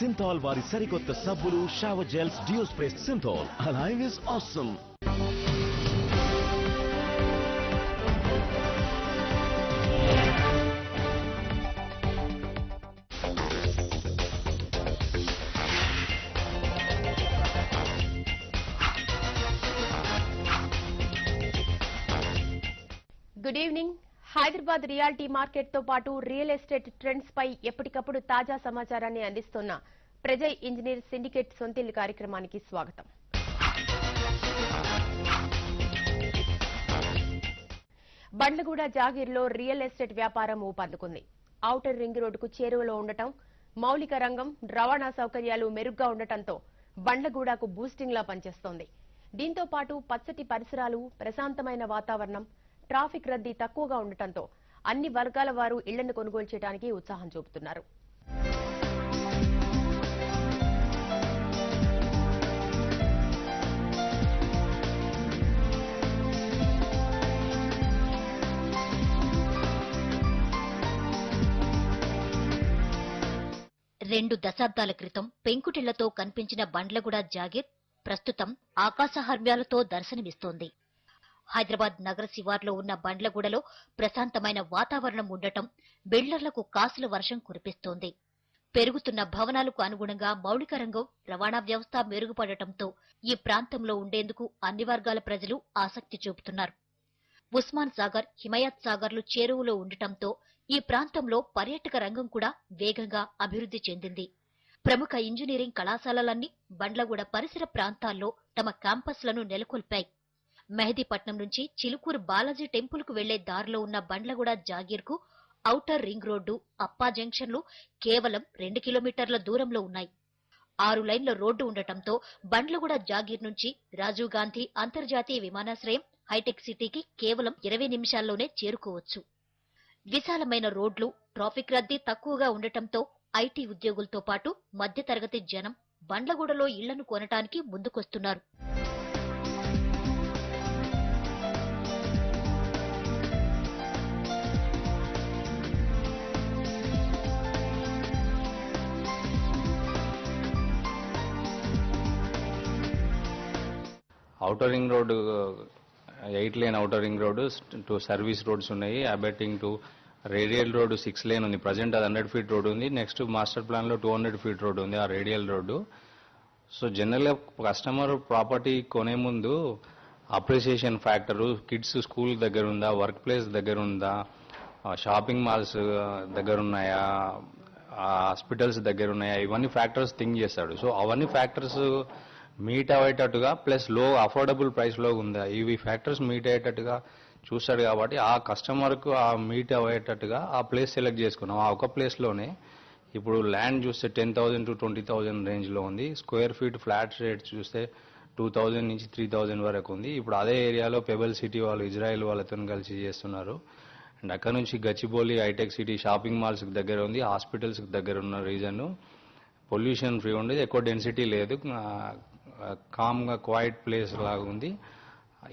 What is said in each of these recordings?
సింథాల్ వారి సరికొత్త సబ్బులు, shower gels, deo spray. Cinthol alive is awesome. Good evening. Hyderabad reality market తో పాటు రియల్ ఎస్టేట్ ట్రెండ్స్ పై ఎప్పటికప్పుడు తాజా సమాచారాన్ని అందిస్తున్న ప్రజయ్ ఇంజనీర్ సిండికేట్ సొంతిల్లు కార్యక్రమానికి స్వాగతం. బండ్లగూడ జాగీర్లో రియల్ ఎస్టేట్ వ్యాపారం ఊపందుకుంది. ఔటర్ రింగ్ రోడ్డుకు చేరువలో ఉండటం, మౌలిక రంగం, రవాణా సౌకర్యాలు మెరుగ్గా ఉండటంతో బండ్లగూడకు బూస్టింగ్ లా పనిచేస్తోంది. దీంతో పాటు పచ్చటి పరిసరాలు, ప్రశాంతమైన వాతావరణం, ట్రాఫిక్ రద్దీ తక్కువగా ఉండటంతో అన్ని వర్గాల వారు ఇళ్లను కొనుగోలు చేయడానికి ఉత్సాహం చూపుతున్నారు. రెండు దశాబ్దాల క్రితం పెంకుటిళ్లతో కనిపించిన బండ్లగూడ జాగీర్ ప్రస్తుతం ఆకాశహర్మ్యాలతో దర్శనమిస్తోంది. హైదరాబాద్ నగర శివార్లో ఉన్న బండ్లగూడలో ప్రశాంతమైన వాతావరణం ఉండటం బిల్డర్లకు కాసుల వర్షం కురిపిస్తోంది. పెరుగుతున్న భవనాలకు అనుగుణంగా మౌలిక రంగం, రవాణా వ్యవస్థ మెరుగుపడటంతో ఈ ప్రాంతంలో ఉండేందుకు అన్ని వర్గాల ప్రజలు ఆసక్తి చూపుతున్నారు. ఉస్మాన్ సాగర్, హిమాయత్ సాగర్లు చేరువలో ఉండటంతో ఈ ప్రాంతంలో పర్యాటక రంగం కూడా వేగంగా అభివృద్ధి చెందింది. ప్రముఖ ఇంజనీరింగ్ కళాశాలలన్నీ బండ్లగూడ పరిసర ప్రాంతాల్లో తమ క్యాంపస్లను నెలకొల్పాయి. మెహదీపట్నం నుంచి చిలుకూరు బాలాజీ టెంపుల్ కు వెళ్లే దారిలో ఉన్న బండ్లగూడ జాగీర్ కు ఔటర్ రింగ్ రోడ్డు, అప్పా జంక్షన్లు కేవలం 2 కిలోమీటర్ల దూరంలో ఉన్నాయి. 6 లైన్ల రోడ్డు ఉండటంతో బండ్లగూడ జాగీర్ నుంచి రాజీవ్ గాంధీ అంతర్జాతీయ విమానాశ్రయం, హైటెక్ సిటీకి కేవలం 20 నిమిషాల్లోనే చేరుకోవచ్చు. విశాలమైన రోడ్లు, ట్రాఫిక్ రద్దీ తక్కువగా ఉండటంతో ఐటీ ఉద్యోగులతో పాటు మధ్యతరగతి జనం బండ్లగూడలో ఇళ్లను కొనటానికి ముందుకొస్తున్నారు. Outer ring road 8 lane outer ring road, 2 service roads ఉన్నాయి. Abutting to radial road 6 lane ఉంది. ప్రజెంట్ అది 100 ఫీట్ రోడ్డు ఉంది. నెక్స్ట్ మాస్టర్ ప్లాన్ లో 200 ఫీట్ రోడ్డు ఉంది, ఆ రేడియల్ రోడ్డు. సో జనరల్ గా కస్టమర్ ప్రాపర్టీ కొనే ముందు అప్రిసియేషన్ ఫ్యాక్టరు, కిడ్స్ స్కూల్ దగ్గర ఉందా, వర్క్ ప్లేస్ దగ్గర ఉందా, షాపింగ్ మాల్స్ దగ్గర ఉన్నాయా, హాస్పిటల్స్ దగ్గర ఉన్నాయా, ఇవన్నీ ఫ్యాక్టర్స్ థింక్ చేస్తాడు. సో అవన్నీ ఫ్యాక్టర్స్ మీట్ అయ్యేటట్టుగా, ప్లస్ లో అఫోర్డబుల్ ప్రైస్ లో ఉందా, ఇవి ఫ్యాక్టర్స్ మీట్ అయ్యేటట్టుగా చూస్తాడు. కాబట్టి ఆ కస్టమర్ కు ఆ మీట్ అయ్యేటట్టుగా ఆ ప్లేస్ సెలెక్ట్ చేసుకున్నాం. ఆ ఒక ప్లేస్ లోనే ఇప్పుడు ల్యాండ్ చూస్తే 10,000 to 20,000 రేంజ్ లో ఉంది. స్క్వేర్ ఫీట్ ఫ్లాట్ రేట్ చూస్తే 2,000 నుంచి 3,000 వరకు ఉంది. ఇప్పుడు అదే ఏరియాలో పెబల్ సిటీ వాళ్ళు, ఇజ్రాయెల్ వాళ్ళతో కలిసి చేస్తున్నారు. అండ్ అక్కడ నుంచి గచ్చిబౌలి, హైటెక్ సిటీ, షాపింగ్ మాల్స్ దగ్గర ఉంది, హాస్పిటల్స్ దగ్గర ఉన్న రీజన్. పొల్యూషన్ ఫ్రీ ఉండేది, ఎక్కువ డెన్సిటీ లేదు, కామ్ గా క్వైట్ ప్లేస్ లాగా ఉంది.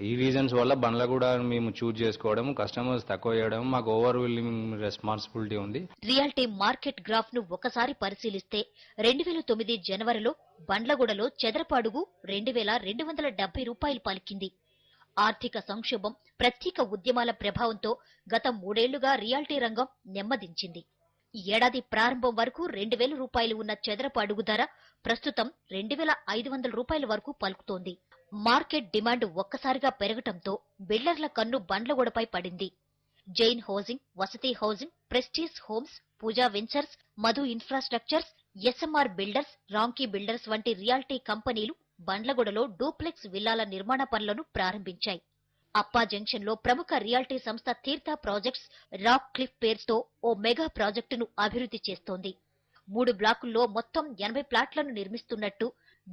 ఈ రీజన్స్ వల్ల బండ్లగూడ మేము చూజ్ చేసుకోవడం, కస్టమర్స్ తక్కువ చేయడం మాకు ఓవర్వెల్మింగ్ రెస్పాన్సిబిలిటీ ఉంది. రియాలిటీ మార్కెట్ గ్రాఫ్ ను ఒకసారి పరిశీలిస్తే 2009 జనవరిలో బండ్లగూడలో చదరపు అడుగు 2,270 రూపాయలు పలికింది. ఆర్థిక సంక్షోభం, ప్రత్యేక ఉద్యమాల ప్రభావంతో గత 3 ఏళ్లుగా రియాలిటీ రంగం నెమ్మదించింది. ఈ ఏడాది ప్రారంభం వరకు 2,000 రూపాయలు ఉన్న చదరపు అడుగు ధర ప్రస్తుతం 2,500 రూపాయల వరకు పలుకుతోంది. మార్కెట్ డిమాండ్ ఒక్కసారిగా పెరగటంతో బిల్డర్ల కన్ను బండ్లగూడపై పడింది. Jain Housing, Vasathi Housing, Prestige Homes, Pooja Ventures, Madhu Infrastructures, SMR Builders, Ramky Builders వంటి రియాలిటీ కంపెనీలు బండ్లగూడలో డూప్లెక్స్ విల్లాల నిర్మాణ పనులను ప్రారంభించాయి. అప్పా జంక్షన్ లో ప్రముఖ రియాలిటీ సంస్థ తీర్థ ప్రాజెక్ట్స్ రాక్ క్లిఫ్ పేరుతో ఓ మెగా ప్రాజెక్టును అభివృద్ధి చేస్తోంది. 3 బ్లాకుల్లో మొత్తం 80 ఫ్లాట్లను నిర్మిస్తున్నట్టు,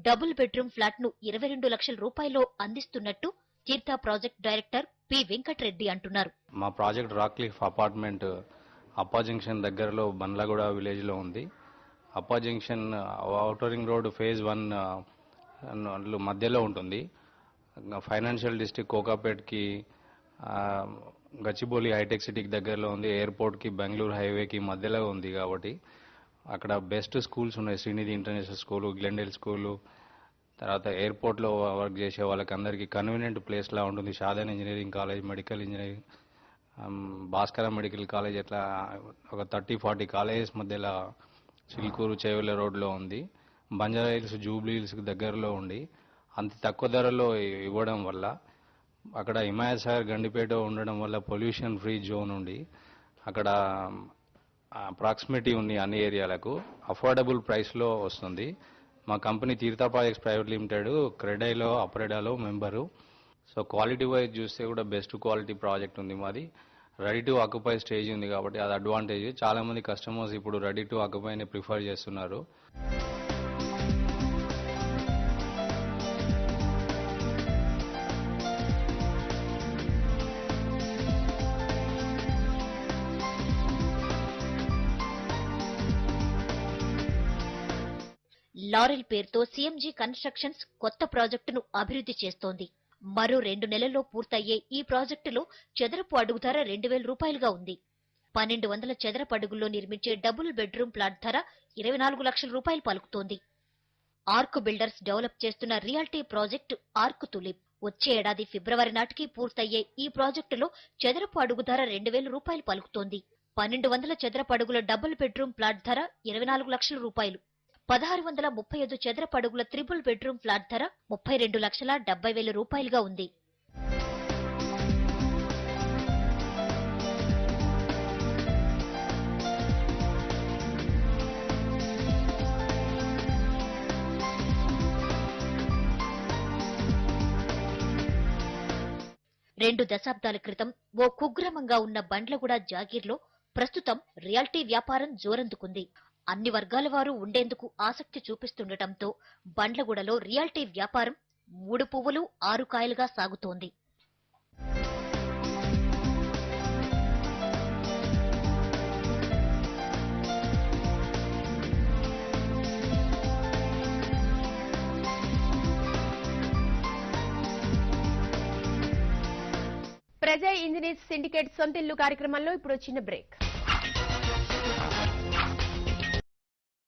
డబుల్ బెడ్రూమ్ ఫ్లాట్ ను 22 లక్షల రూపాయల్లో అందిస్తున్నట్టు తీర్థ ప్రాజెక్ట్ డైరెక్టర్ పి వెంకటరెడ్డి అంటున్నారు. మా ప్రాజెక్ట్ రాక్ క్లిఫ్ అపార్ట్మెంట్ అప్పా జంక్షన్ దగ్గరలో బండ్లగూడ విలేజ్ లో ఉంది. అప్పా junction outer ring road phase 1 మధ్యలో ఉంటుంది. ఫైనాన్షియల్ డిస్ట్రిక్ట్ కోకాపేట్కి, గచ్చిబౌలి హైటెక్ సిటీకి దగ్గరలో ఉంది. ఎయిర్పోర్ట్కి, బెంగళూరు హైవేకి మధ్యలో ఉంది. కాబట్టి అక్కడ బెస్ట్ స్కూల్స్ ఉన్నాయి. శ్రీనిధి ఇంటర్నేషనల్ స్కూలు, గ్లెండెల్ స్కూలు, తర్వాత ఎయిర్పోర్ట్లో వర్క్ చేసే వాళ్ళకి అందరికీ కన్వీనియంట్ ప్లేస్లా ఉంటుంది. Shadan engineering college, medical engineering, Bhaskara medical college, ఇట్లా ఒక 30-40 కాలేజెస్ మధ్యలో చిలుకూరు చేవెళ్ళ రోడ్లో ఉంది. బంజారా హిల్స్, జూబ్లీ హిల్స్కి దగ్గరలో ఉండి అంత తక్కువ ధరలో ఇవ్వడం వల్ల, అక్కడ హిమాయత్ సాగర్, గండిపేట ఉండడం వల్ల పొల్యూషన్ ఫ్రీ జోన్ ఉండి అక్కడ ప్రాక్సిమిటీ ఉంది అన్ని ఏరియాలకు, అఫోర్డబుల్ ప్రైస్లో వస్తుంది. మా company Theertha Projects Private Limited క్రెడైలో, అప్రెడాలో మెంబరు. సో క్వాలిటీ వైజ్ చూస్తే కూడా బెస్ట్ క్వాలిటీ ప్రాజెక్ట్ ఉంది మాది. రెడీ టు ఆక్యుపై స్టేజ్ ఉంది కాబట్టి అది అడ్వాంటేజ్. చాలా మంది కస్టమర్స్ ఇప్పుడు రెడీ టు ఆక్యుపైని ప్రిఫర్ చేస్తున్నారు. లారెల్ పేరుతో సీఎంజీ కన్స్ట్రక్షన్స్ కొత్త ప్రాజెక్టును అభివృద్ధి చేస్తోంది. మరో 2 నెలల్లో పూర్తయ్యే ఈ ప్రాజెక్టులో చదరపు అడుగు ధర 2,000 రూపాయలుగా ఉంది. 1,200 చదరపు అడుగుల్లో నిర్మించే డబుల్ బెడ్రూమ్ ప్లాట్ ధర 24 లక్షల రూపాయలు పలుకుతోంది. ఆర్క్ బిల్డర్స్ డెవలప్ చేస్తున్న రియాలిటీ ప్రాజెక్టు ఆర్క్ తులిప్. వచ్చే ఏడాది ఫిబ్రవరి నాటికి పూర్తయ్యే ఈ ప్రాజెక్టులో చదరపు అడుగు ధర 2,000 రూపాయలు పలుకుతోంది. 1,200 చదరపు అడుగుల డబుల్ బెడ్రూమ్ ప్లాట్ ధర 24 లక్షల రూపాయలు. 1,635 చదరపు అడుగుల త్రిబుల్ బెడ్రూమ్ ఫ్లాట్ ధర 32,70,000 రూపాయలుగా ఉంది. రెండు దశాబ్దాల క్రితం ఓ కుగ్రామంగా ఉన్న బండ్లగూడ జాగీర్లో ప్రస్తుతం రియాల్టీ వ్యాపారం జోరందుకుంది. అన్ని వర్గాల వారు ఉండేందుకు ఆసక్తి చూపిస్తుండటంతో బండ్లగూడలో రియాల్టీ వ్యాపారం 3 పువ్వులు 6 కాయలుగా సాగుతోంది. ప్రజా ఇంజనీర్స్ సిండికేట్ సొంతిల్లు కార్యక్రమంలో ఇప్పుడు చిన్న బ్రేక్.